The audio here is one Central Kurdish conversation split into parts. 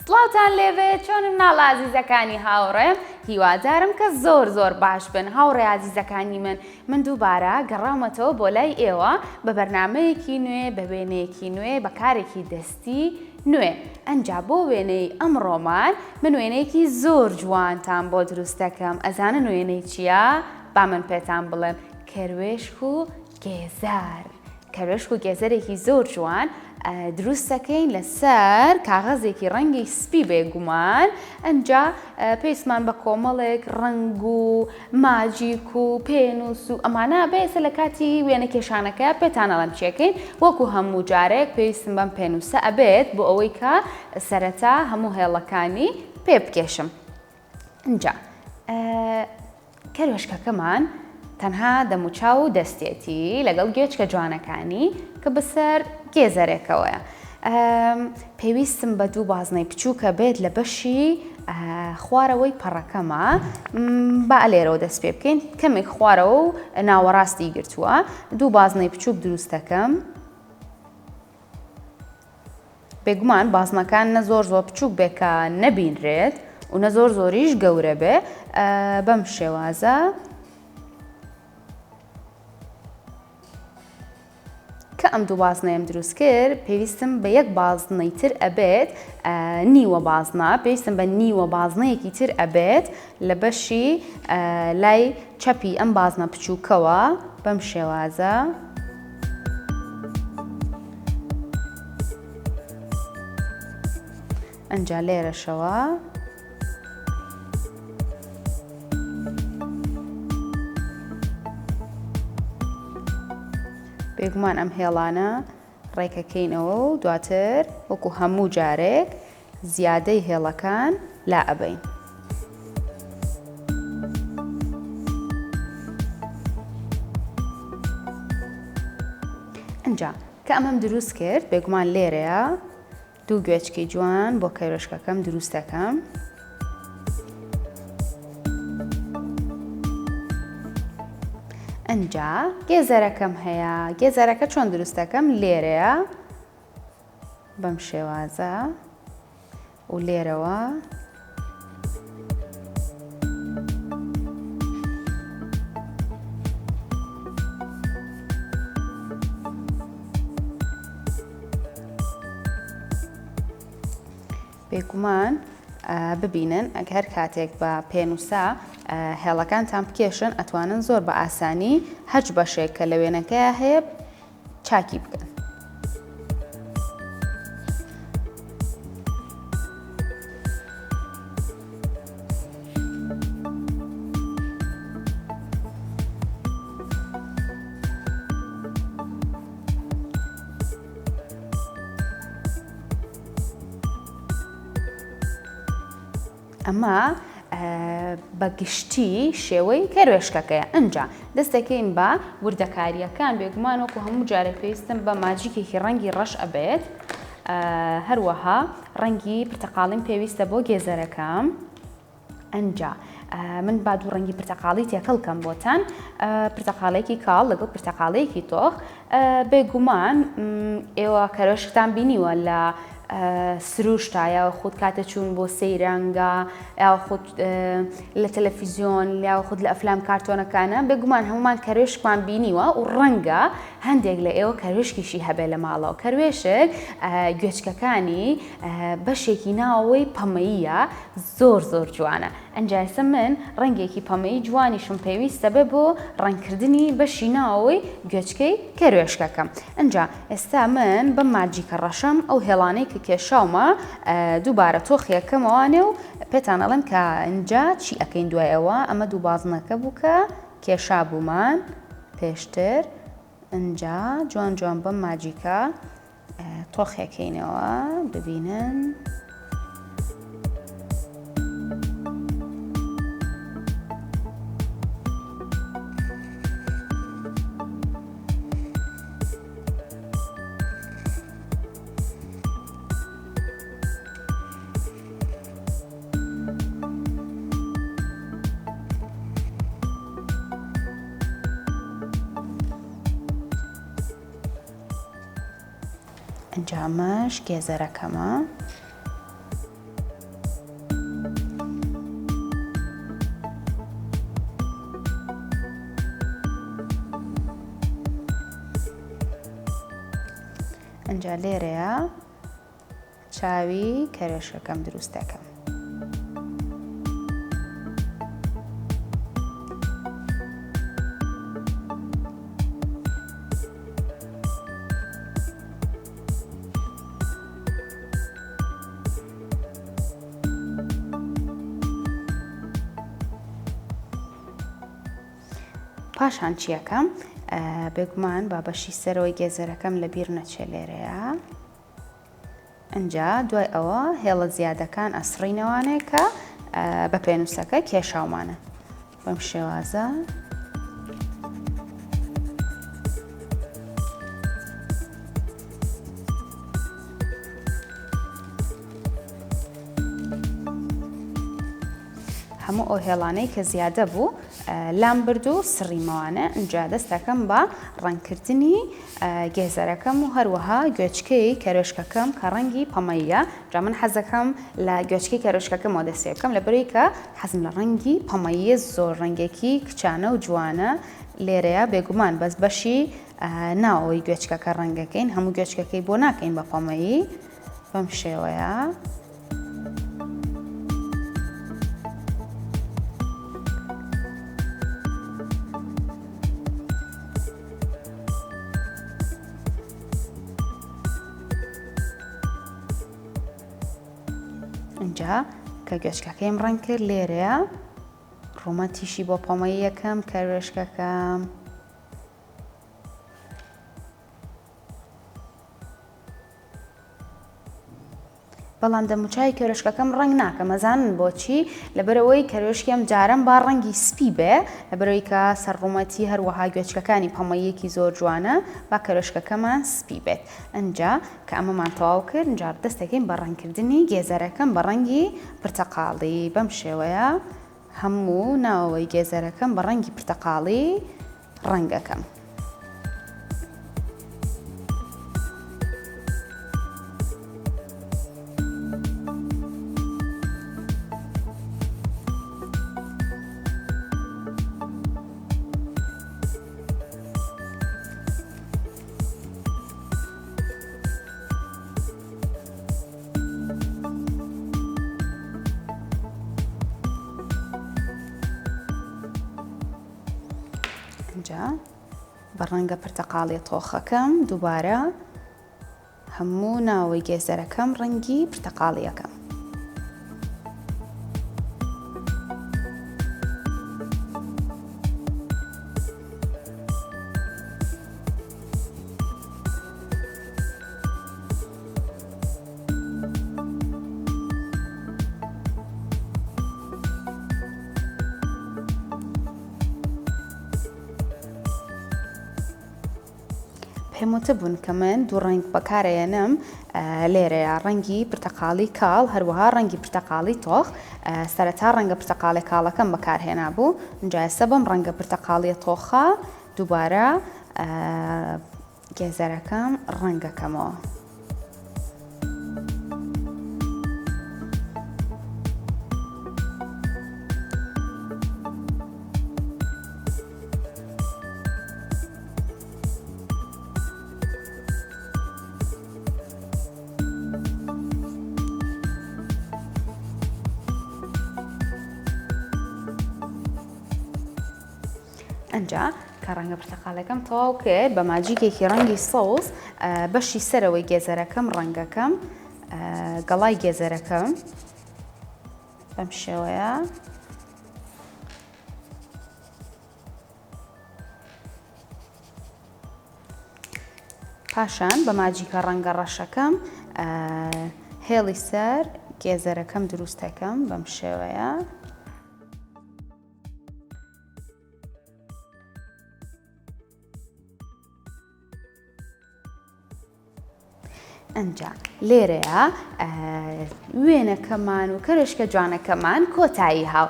سڵاوتان لێبێ چۆنم ناڵ عزیزەکانی هاوڕێم هیوادارم کە زۆر باش بن هاوڕێ عزیزەکانی من دووبارە گەڕامەتەوە بۆ لای ئێوە بە بەرنامەیەکی نوێ بە وێنەیەکی نوێ بە کارێکی دەستی نوێ ئەنجا بۆ وێنەی ئەمڕۆمان من وێنەیەکی زۆر جوانتان بۆ دروست دەکەم ئەزانن وێنەی چییە؟ با من پێتان بڵێم کەروێشک و گێزار کەروێشک و گێزەرێکی زۆر جوان دروست دەکەین لەسەر کاغەزێکی ڕەنگی سپی بێگومان ئەنجا پێویستمان بە کۆمەڵێک ڕنگ و ماجیک و پێنووس و ئەمانە بێسە لە کاتی وێنە کێشانەکە پێتان ئەڵەم چیەکەین وەکو هەموو جارێک پێویستم بەم پێنووسە ئەبێت بۆ ئەوەی کە سەرەتا هەموو هێڵەکانی پێ بکێشم ئەنجا کەروێشکەکەمان تەنها دەموچاو و دەستێتی لەگەڵ گوێچکە جوانەکانی کە بەسەر گێزەرێکەوەیە پێویستم بە دوو بازنەی بچووکە بێت لە بەشی خوارەوەی پەڕەکەمە با لێرەوە دەست پێ بکەین کەمێک خوارەوە و ناوەڕاستی گرتووە دوو بازنەی بچووک دروست دەکەم بێگومان بازنەکان نە زۆر بچووک بێ کە نەبینرێت و نە زۆریش گەورە بێ بەم شێوازە کە ئەم دوو بازنەیەم دروست کرد پێویستم بە یەک بازنەی تر ئەبێت نیوە بازنە پێویستم بە نیوە بازنەیەکی تر ئەبێت لە بەشی لای چەپی ئەم بازنە بچووکەوە بەم شێوازە ئەنجا لێرەشەوە بێگومان ئەم هێڵانە ڕێکەکەینەوە و دواتر وەکو هەموو جارێک زیادەی هێڵەکان لا ئەبەین. ئەنجا کە ئەمەم دروست کرد بێگومان لێرەیە دوو گوێچکەی جوان بۆ کەروێشکەکەم دروست دەکەم. ئەنجا گێزەرەکەم هەیە گێزەرەکە چۆن دروست دەکەم لێرەیە بەم شێوازە و لێرەوە بێگومان ببینن ئەگەر کاتێک بە پێنووسە هێڵەکانتان بکێشن ئەتوانن زۆر بە ئاسانی هەچ بەشێک کە لە وێنەکەیە هەیە چاکی بکەن. ئەمە بەگشتی شێوەی کەروێشکەکەیە ئەنجا دەستەکەین بە وردەکاریەکان بێگومان وەکو هەموو جارێک پێویستم بە ماجیکێکی ڕەنگی ڕەش ئەبێت هەروەها ڕەنگی پرتەقاڵیم پێویستە بۆ گێزەرەکەم ئەنجا من با دوو ڕەنگی پرتەقاڵی تێکەڵکەم بۆتان پرتەقاڵێکی کاڵ لەگەڵ پرتەقاڵەیەکی تۆخ بێگومان ئێوە کەروێشکتان بینیوە لە سروشتا یا خود کاتە چوون بۆ سەیرانگا یا خود لە تەلەڤیزیۆن یا خود لە ئەفلام کارتۆنەکانە بێگومان هەمومان کەروێشکمان بینیوە و ڕەنگە هەندێک لە ئێوە کەروێشکیشی هەبێ لە ماڵەوە کەروێشک گوێچکەکانی بەشێکی ناوەوەی پەمەییە زۆر جوانە ئەنجاسە من ڕەنگێکی پەمەیی جوانیشم پێویستە بێ بۆ ڕەنگکردنی بەشی ناوەوەی گوێچکەی کەروێشکەکەم ئەنجا ئێستا من بەم ماجیکە ڕەشەم ئەو هێڵانەی کە کێشاومە دووبارە تۆخیەکەمەوانێ و پێتان ئەڵێم کە ئەنجا چی ئەەکەین دوایەوە ئەمە دوو بازنەکە بوو کە کێشا بوومان پێشتر ئەنجا جوان بەم ماجیکە تۆخیەکەینەوە ببینن ئەنجامەش گێزەرەکەمە. ئەنجا لێرەیە چاوی کەرێشکەکەم دروست دەکەم. پاشان چیەکەم؟ بێگومان با بەشی سەرەوەی گێزەرەکەم لە بیر نەچێ لێرەیە. ئەنجا دوای ئەوە هێڵە زیادەکان ئەسڕینەوانەیە کە بە پێنووسەکە کێشاومانە. بەم شێوازە هەموو ئەو هێڵانەی کە زیادە بوو لام برد و سڕیمەوانە. ئەنجا دەستەکەم بە ڕەنگکردنی گێزەرەکەم و هەروەها گوێچکەی کەرێشکەکەم کە ڕەنگی پەمەیە. جا من حەزەکەم لە گوێچکەی کەرێشکەکەمەوە دەستی بکەم لەبەرەوەی کە حەزم لە ڕەنگی پەمەیە زۆر ڕەنگێکی کچانە و جوانە. لێرەیە بێگومان بەس بەشی ناوەوەی گوێچکەکە ڕەنگەکەین، هەموو گوێچکەکەی بۆ ناکەین بە پەمەیی. بەم شێوەیە ئەنجا کە گوێچکەکەیم ڕەنگ کرد لێرەیە ڕوومەتیشی بۆ پەمەی یەکەم کەرێشکەکەم. بەڵام دەموچای کەرێشکەکەم ڕەنگ ناکەم. ئەزانن بۆچی؟ لەبەرەوەی کەرێشکیم جارم با ڕەنگی سپی بێ، لەبەرەوەی کە سەرڕوومەتی هەروەها گوێچکەکانی پەمەیەکی زۆر جوانە با کەرێشکەکەمان سپی بێت. ئەنجا کە ئەمەمان تەواو کرد ئەنجا دەستەکەین بە ڕەنگکردنی گێزەرەکەم بە ڕەنگی پرتەقاڵی. بەم شێوەیە هەموو ناوەوەی گێزەرەکەم بە ڕەنگی پرتەقاڵی ڕەنگەکەم. ئەنجا بە ڕەنگە پرتەقاڵی تۆخەکەم دووبارە هەموو ناوەوەی گێزەرەکەم ڕەنگی پرتەقاڵیەکەم. پێم وتبوون کە من دوو ڕەنگ بەکارهێنم لێرەیە، ڕەنگی پرتەقاڵی کاڵ هەروەها ڕەنگی پرتەقاڵی تۆخ. سەرەتا ڕەنگە پرتەقاڵی کاڵەکەم بەکارهێنا بوو، ئەنجا ئێستا بەم ڕەنگە پرتەقاڵیە تۆخە دووبارە گێزەرەکەم ڕەنگەکەمەوە. ئەنجا کە ڕەنگە پرتەقاڵەکەم تەواو کرد بە ماجیکێکی ڕەنگی سەوز بەشی سەرەوەی گێزەرەکەم ڕەنگەکەم گەڵای گێزەرەکەم بەم شێوەیە پاشان بە ماجیکە ڕەنگە ڕەشەکەم هێڵی سەر گێزەرەکەم دروستەکەم بەم شێوەیە. ئەنجا لێرەیە وێنەکەمان و کەرێشکە جوانەکەمان کۆتایی هاو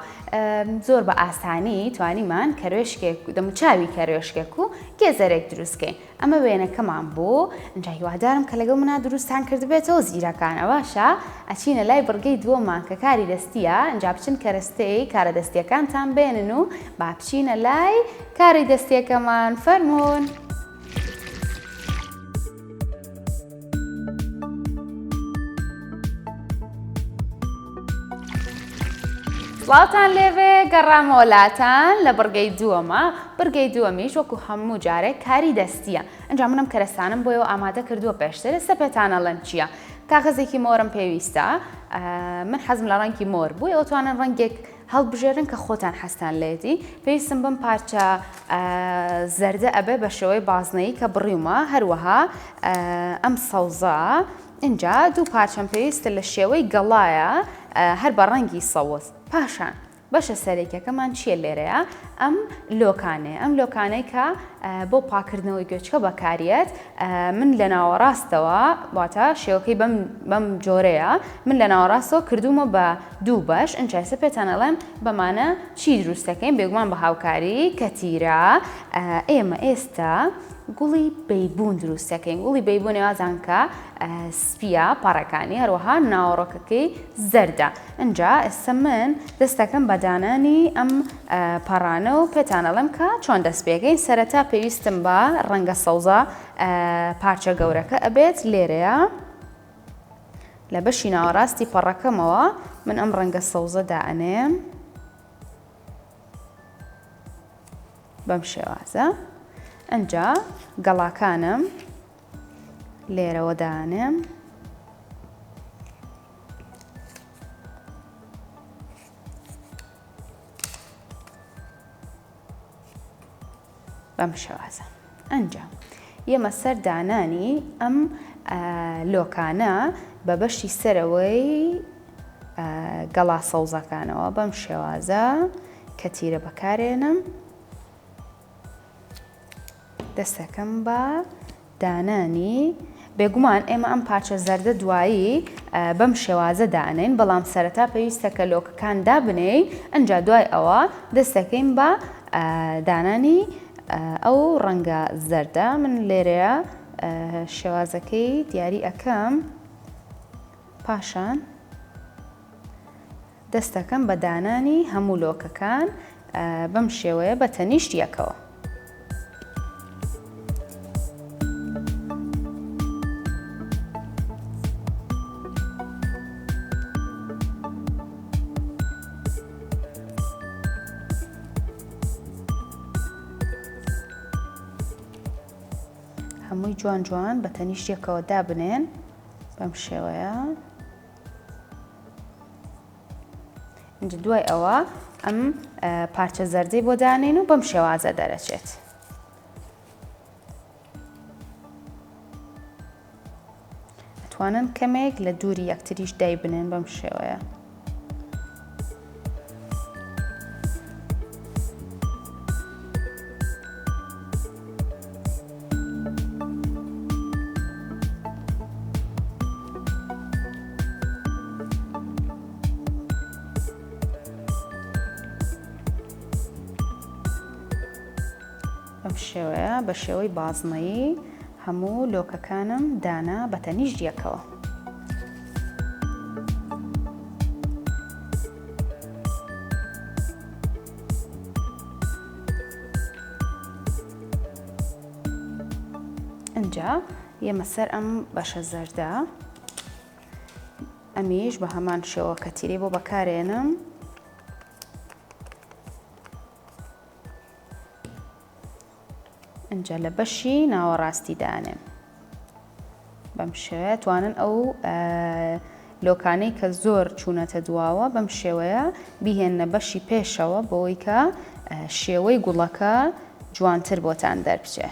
زۆر بە ئاسانی توانیمان کەرێشکێک دەموچاوی کەرێشکێک و گێزەرێک دروستکەین ئەمە وێنەکەمان بۆ ئەنجا هیوادارم کە لەگەڵ منە دروستان کردبێتەوە زیرەکانە باشە ئەچینە لای بڕگەی دووەمان کە کاری دەستیە ئەنجا بچن کەرەستەی کارە دەستیەکانتان بێنن و با بچینە لای کاری دەستیەکەمان فەرموون. سڵاوتان لێوێ گەڕامۆلاتان لە بڕگەی دووەمە بڕگەی دووەمیش وەکو هەموو جارێک کاری دەستیە ئەنجا منم کەرەستانم بۆیەوە ئامادە کردووە پێشتر ئێستا پێتانەڵێن چییە کاغەزێکی مۆرم پێویستە من حەزم لە ڕەنگی مۆر بووی ئەوتوانن ڕەنگێک هەڵبژێرن کە خۆتان حەستان لێتی پێویستم بم پارچە زەردە ئەبێ بە شێوەی بازنەیی کە بڕیومە هەروەها ئەم سەوزە اینجا دوو پارچەم پێویستە لە شێوەی گەڵایە هەر بە ڕەنگی سەوز پاشان بەشە سەرێکەکەمان چیە لێرەیە ئەم لۆکانەیە ئەم لۆکانەی کە بۆ پاکردنەوەی گوێچکە بەکارێت من لە ناوەڕاستەوە واتە شێوەکەی بەم جۆرەیە من لە ناوەڕاستەوە کردومە بە دوو بەش ئەنجاسە پێتانەڵێم بەمانە چی دروستەکەین بێگومان بە هاوکاری کەتیرە ئێمە ئێستا گوڵی بەیبوون دروستەکەین گوڵی بەیبوون وازان کە سپیە پاڕەکانی هەروەها ناوەڕۆکەکەی زەردە ئەنجا ئێستا من دەستەکەم بە دانانی ئەم پەڕانە و پێتانەڵێم کە چۆن دەست پێکەین سەرەتا پێویستم بە ڕەنگە سەوزە پارچە گەورەکە ئەبێت لێرەیە لە بەشی ناوەڕاستی پەڕەکەمەوە من ئەم ڕەنگە سەوزە دائەنێم بەم شێوازە ئەنجا گەڵاکانم لێرەوە دانێم بەم شێوازە ئەنجا ئێمە سەر دانانی ئەم لۆکانە بە بەشی سەرەوەی گەڵا سەوزەکانەوە بەم شێوازە کەتیرە بەکارێنم دەستەکەم بە دانانی بێگومان ئێمە ئەم پارچە زەردە دوایی بەم شێوازە دانین بەڵام سەرەتا پێویستە کە لۆکەکان دابنێ ئەنجا دوای ئەوە دەستەکەین بە دانانی ئەو ڕەنگە زەردە من لێرەیە شێوازەکەی دیاری ئەەکەم پاشان دەستەکەم بە دانانی هەموو لۆکەکان بەم شێوەیە بە تەنیشتیەکەوە هەمووی جوان جوان بە تەنیشتێکەوە دابنێن بەم شێوەیە اینجا دوای ئەوە ئەم پارچە زەردەی بۆ دانین و بەم شێوازە دەرەچێت ئەتوانن کەمێک لە دووری یەکتریش دای بنێن بەم شێوەیە بەم شێوەیە بە شێوەی بازنەیی هەموو لۆکەکانم دانا بە تەنیشتیەکەوە ئەنجا ئێمە سەر ئەم بەشە زەردە ئەمیش بە هەمان شێوە کەتیرەی بۆ بەکارێنم ئەنجا لە بەشی ناوەڕاستی دانێم بەم شێوەیە توانن ئەو لۆکانەی کە زۆر چوونەتە دواوە بەم شێوەیە بیهێنە بەشی پێشەوە بۆی کە شێوەی گوڵەکە جوانتر بۆتان دەربچێ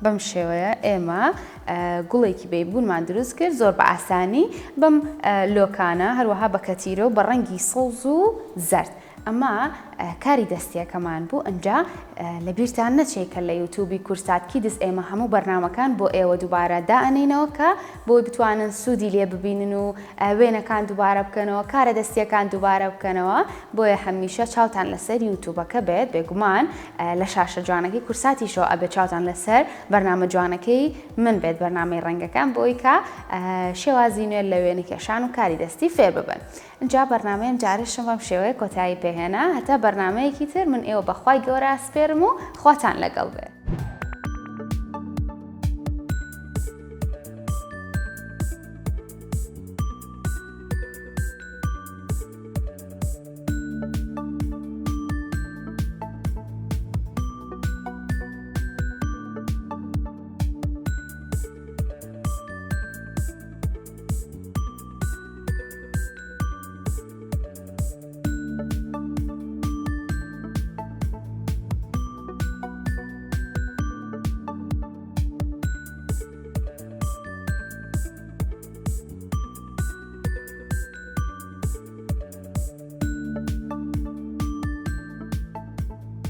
بەم شێوەیە ئێمە گوڵێکی بەیبوونمان دروست کرد زۆر بە ئاسانی بەم لۆکانە هەروەها بە کەتیرە و بە ڕەنگی سەوز و زەرد ئەمە کاری دەستیەکەمان بوو ئەنجا لە بیرتان نەچێت کە لە یوتیوبی کورسات کیدز ئێمە هەموو بەرنامەکان بۆ ئێوە دووبارە دائەنینەوە کە بۆی بتوانن سوودی لێ ببینن و وێنەکان دووبارە بکەنەوە کارە دەستیەکان دووبارە بکەنەوە بۆیە هەمیشە چاوتان لەسەر یوتیوبەکە بێت بێگومان لە شاشە جوانەکەی کورساتی شۆ ئەبێ چاوتان لەسەر بەرنامە جوانەکەی من بێت بەرنامەی ڕەنگەکان بۆی کە شێوازی نوێر لە وێنە کێشان و کاری دەستی فێر ببن. اینجا بەرنامەیەم جارشم بەم شێوەیە کۆتایی پێهێنا هەتا بەرنامەیەکی تر من ئێوە بەخوای گەورە ئەسپێرم و خواتان لەگەڵ بێت.